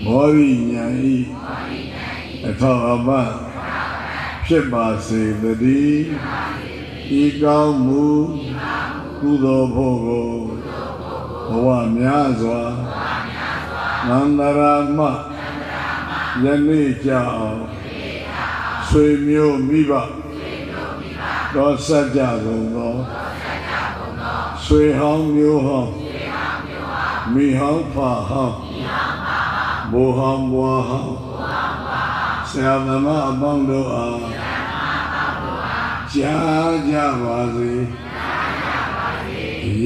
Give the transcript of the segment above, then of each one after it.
မောရိညာဤအထောက်အပံ့ဖြစ်ပါစေတည်းဤကောင်းမှုကုသိုလ်ဖို့ကိုဘဝများစွာနန္ဒရာမယနေ့ကြောင့်ဆွေမျိုးမိဘတော်စကြကုန်သောဆွေဟောင်းမျိုးဟောင်းမိဟောင်းဖဟောင်းဘိုးဟောင်းဘွားဟောင်းဆရာသမားအပေါင်းတို့အားကြားကြပါစေ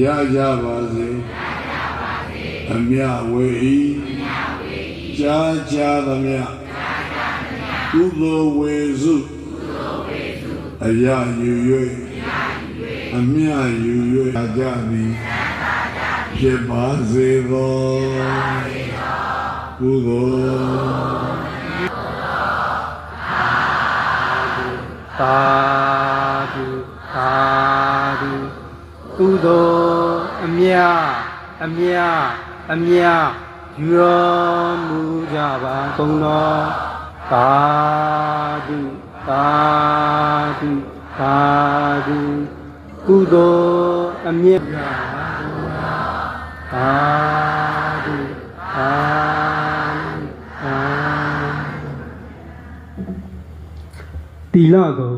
ရကြပါစေအမြဝေဤကြားကြသမျှကုသိုလ်ဝေစုအရာယူ၍အမြယူ၍ကြသည်ဖြစ်ပါစေသောကုသိုလ်သာဓုသာဓုကုသိုလ်အမြယူတော်မူကြပါကုန်သောသာဓုသာဓုသာဓုကုသိုလ်အမြတ်သာဓုသာဓုသီလကုံ